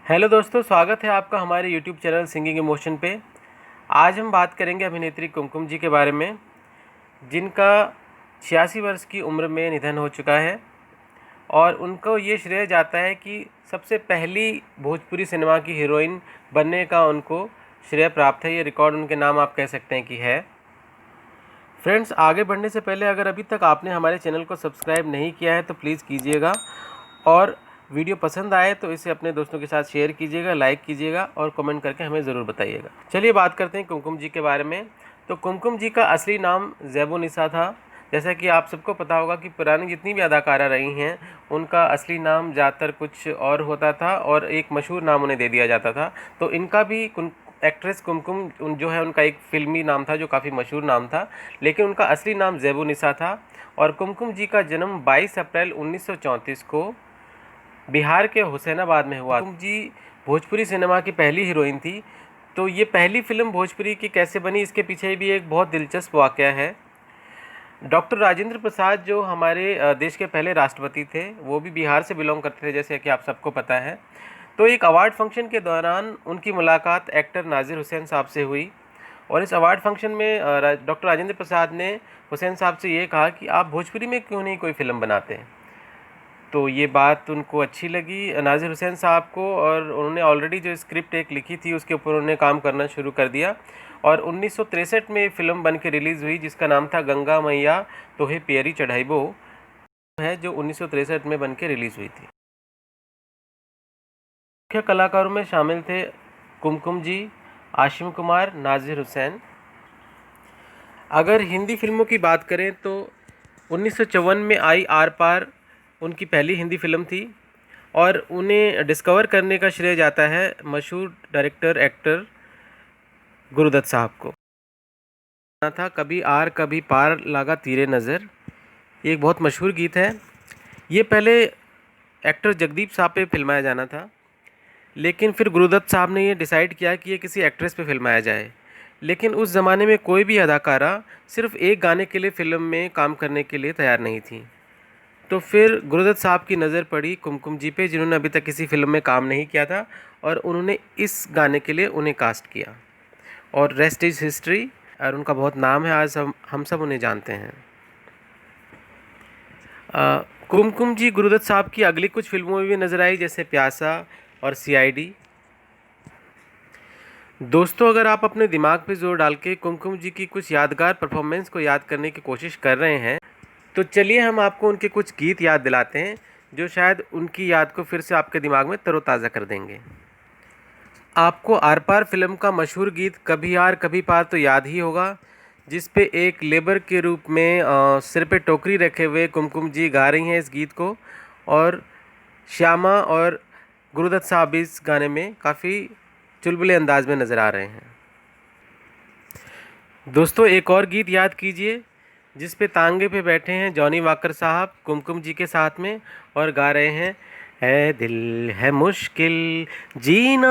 Hello दोस्तों, स्वागत है आपका हमारे यूट्यूब चैनल सिंगिंग इमोशन पे। आज हम बात करेंगे अभिनेत्री कुमकुम जी के बारे में, जिनका 86 वर्ष की उम्र में निधन हो चुका है। और उनको ये श्रेय जाता है कि सबसे पहली भोजपुरी सिनेमा की हीरोइन बनने का उनको श्रेय प्राप्त है। ये रिकॉर्ड उनके नाम आप कह सकते हैं कि है। फ्रेंड्स, आगे बढ़ने से पहले अगर अभी तक आपने हमारे चैनल को सब्सक्राइब नहीं किया है तो प्लीज़ कीजिएगा, और वीडियो पसंद आए तो इसे अपने दोस्तों के साथ शेयर कीजिएगा, लाइक कीजिएगा और कमेंट करके हमें ज़रूर बताइएगा। चलिए बात करते हैं कुमकुम जी के बारे में। तो कुमकुम जी का असली नाम ज़ैबुन्निसा था। जैसा कि आप सबको पता होगा कि पुरानी जितनी भी अदाकारा रही हैं उनका असली नाम ज़्यादातर कुछ और होता था और एक मशहूर नाम उन्हें दे दिया जाता था। तो इनका भी एक्ट्रेस कुमकुम जो है उनका एक फ़िल्मी नाम था जो काफ़ी मशहूर नाम था, लेकिन उनका असली नाम ज़ैबुन्निसा था। और कुमकुम जी का जन्म 22 अप्रैल 1934 को बिहार के हुसैनाबाद में हुआ। कुमकुम जी भोजपुरी सिनेमा की पहली हीरोइन थी। तो ये पहली फ़िल्म भोजपुरी की कैसे बनी, इसके पीछे भी एक बहुत दिलचस्प वाक़या है। डॉक्टर राजेंद्र प्रसाद जो हमारे देश के पहले राष्ट्रपति थे, वो भी बिहार से बिलोंग करते थे, जैसे कि आप सबको पता है। तो एक अवार्ड फंक्शन के दौरान उनकी मुलाकात एक्टर नाज़िर हुसैन साहब से हुई। और इस अवार्ड फंक्शन में डॉक्टर राजेंद्र प्रसाद ने हुसैन साहब से ये कहा कि आप भोजपुरी में क्यों नहीं कोई फ़िल्म बनाते हैं। तो ये बात उनको अच्छी लगी नाज़िर हुसैन साहब को, और उन्होंने ऑलरेडी जो स्क्रिप्ट एक लिखी थी उसके ऊपर उन्होंने काम करना शुरू कर दिया। और 1963 में फ़िल्म बन के रिलीज़ हुई, जिसका नाम था गंगा मैया तोहे प्यारी चढ़ाइबो है, जो 1963 में बन के रिलीज़ हुई थी। मुख्य कलाकारों में शामिल थे कुमकुम जी, आशिम कुमार, नाज़िर हुसैन। अगर हिंदी फिल्मों की बात करें तो 1954 में आई आर पार उनकी पहली हिंदी फिल्म थी, और उन्हें डिस्कवर करने का श्रेय जाता है मशहूर डायरेक्टर एक्टर गुरुदत्त साहब को। था कभी आर कभी पार लागा तीरे नज़र, ये एक बहुत मशहूर गीत है। ये पहले एक्टर जगदीप साहब पे फिल्माया जाना था, लेकिन फिर गुरुदत्त साहब ने ये डिसाइड किया कि ये किसी एक्ट्रेस पे फिल्माया जाए। लेकिन उस ज़माने में कोई भी अदाकारा सिर्फ एक गाने के लिए फ़िल्म में काम करने के लिए तैयार नहीं थी। तो फिर गुरुदत्त साहब की नज़र पड़ी कुमकुम जी पे, जिन्होंने अभी तक किसी फ़िल्म में काम नहीं किया था, और उन्होंने इस गाने के लिए उन्हें कास्ट किया। और रेस्ट इज़ हिस्ट्री, और उनका बहुत नाम है, आज हम सब उन्हें जानते हैं। कुमकुम जी गुरुदत्त साहब की अगली कुछ फिल्मों में भी नज़र आई, जैसे प्यासा और सीआईडी। दोस्तों, अगर आप अपने दिमाग पे जोर डाल के कुमकुम जी की कुछ यादगार परफॉर्मेंस को याद करने की कोशिश कर रहे हैं, तो चलिए हम आपको उनके कुछ गीत याद दिलाते हैं जो शायद उनकी याद को फिर से आपके दिमाग में तरोताज़ा कर देंगे। आपको आर पार फिल्म का मशहूर गीत कभी आर कभी पार तो याद ही होगा, जिस पे एक लेबर के रूप में सिर पे टोकरी रखे हुए कुमकुम जी गा रही हैं इस गीत को, और श्यामा और गुरुदत्त साहब भी इस गाने में काफ़ी चुलबुले अंदाज में नज़र आ रहे हैं। दोस्तों, एक और गीत याद कीजिए जिस पे तांगे पे बैठे हैं जॉनी वाकर साहब कुमकुम जी के साथ में, और गा रहे हैं, है दिल है मुश्किल जीना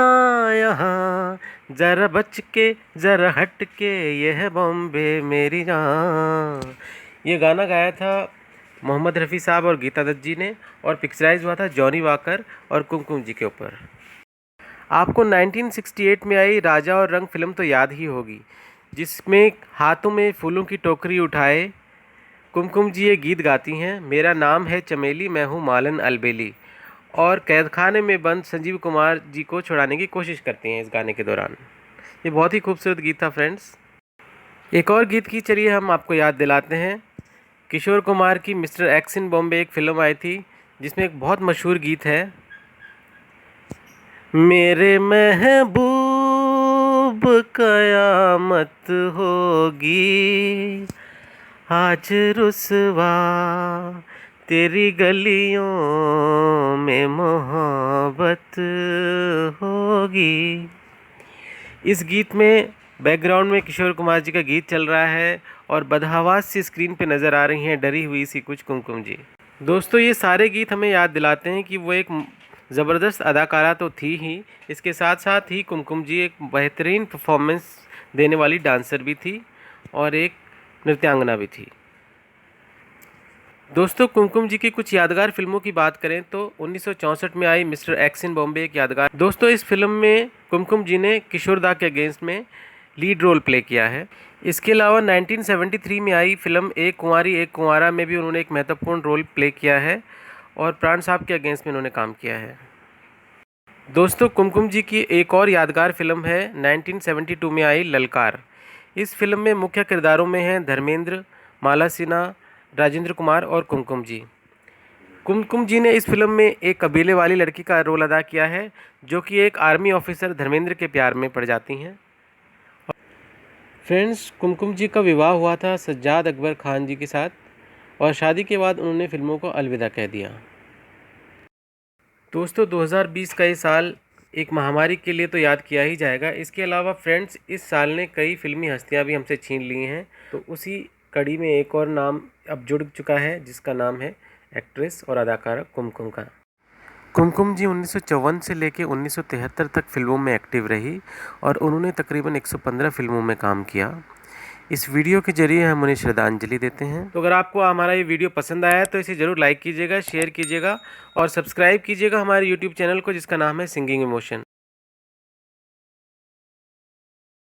यहाँ, ज़रा बच के ज़रा हट के, ये है बॉम्बे मेरी जान। ये गाना गाया था मोहम्मद रफ़ी साहब और गीता दत्त जी ने, और पिक्चराइज हुआ था जॉनी वाकर और कुमकुम जी के ऊपर। आपको 1968 में आई राजा और रंग फिल्म तो याद ही होगी, जिसमें हाथों में फूलों की टोकरी उठाए कुमकुम जी ये गीत गाती हैं, मेरा नाम है चमेली मैं हूँ मालन अलबेली, और कैदखाने में बंद संजीव कुमार जी को छुड़ाने की कोशिश करती हैं इस गाने के दौरान। ये बहुत ही खूबसूरत गीत था फ्रेंड्स। एक और गीत की चलिए हम आपको याद दिलाते हैं। किशोर कुमार की मिस्टर एक्स इन बॉम्बे एक फ़िल्म आई थी, जिसमें एक बहुत मशहूर गीत है, मेरे महबूब कयामत होगी आज रुसवा तेरी गलियों में मोहब्बत होगी। इस गीत में बैकग्राउंड में किशोर कुमार जी का गीत चल रहा है, और बदहवास सी स्क्रीन पे नज़र आ रही हैं डरी हुई सी कुछ कुमकुम जी। दोस्तों, ये सारे गीत हमें याद दिलाते हैं कि वो एक ज़बरदस्त अदाकारा तो थी ही, इसके साथ साथ ही कुमकुम जी एक बेहतरीन परफॉर्मेंस देने वाली डांसर भी थी और एक नृत्यांगना भी थी। दोस्तों कुमकुम जी की कुछ यादगार फिल्मों की बात करें तो 1964 में आई मिस्टर एक्स इन बॉम्बे एक यादगार। दोस्तों इस फिल्म में कुमकुम जी ने किशोर दा के अगेंस्ट में लीड रोल प्ले किया है। इसके अलावा 1973 में आई फिल्म एक कुंवारी एक कुंवारा में भी उन्होंने एक महत्वपूर्ण रोल प्ले किया है और प्राण साहब के अगेंस्ट में उन्होंने काम किया है। दोस्तों कुमकुम जी की एक और यादगार फिल्म है 1972 में आई ललकार। इस फिल्म में मुख्य किरदारों में हैं धर्मेंद्र, माला सिन्हा, राजेंद्र कुमार और कुमकुम जी। कुमकुम जी ने इस फिल्म में एक कबीले वाली लड़की का रोल अदा किया है जो कि एक आर्मी ऑफिसर धर्मेंद्र के प्यार में पड़ जाती हैं। फ्रेंड्स, कुमकुम जी का विवाह हुआ था सज्जाद अकबर खान जी के साथ और शादी के बाद उन्होंने फिल्मों को अलविदा कह दिया। दोस्तों 2020 का ये साल एक महामारी के लिए तो याद किया ही जाएगा। इसके अलावा फ्रेंड्स इस साल ने कई फिल्मी हस्तियां भी हमसे छीन ली हैं, तो उसी कड़ी में एक और नाम अब जुड़ चुका है जिसका नाम है एक्ट्रेस और अदाकारा कुमकुम का। कुमकुम जी 1954 से लेकर 1973 तक फिल्मों में एक्टिव रही और उन्होंने तकरीबन 115 फिल्मों में काम किया। इस वीडियो के जरिए हम उन्हें श्रद्धांजलि देते हैं। तो अगर आपको हमारा ये वीडियो पसंद आया है तो इसे ज़रूर लाइक कीजिएगा, शेयर कीजिएगा और सब्सक्राइब कीजिएगा हमारे यूट्यूब चैनल को जिसका नाम है सिंगिंग इमोशन।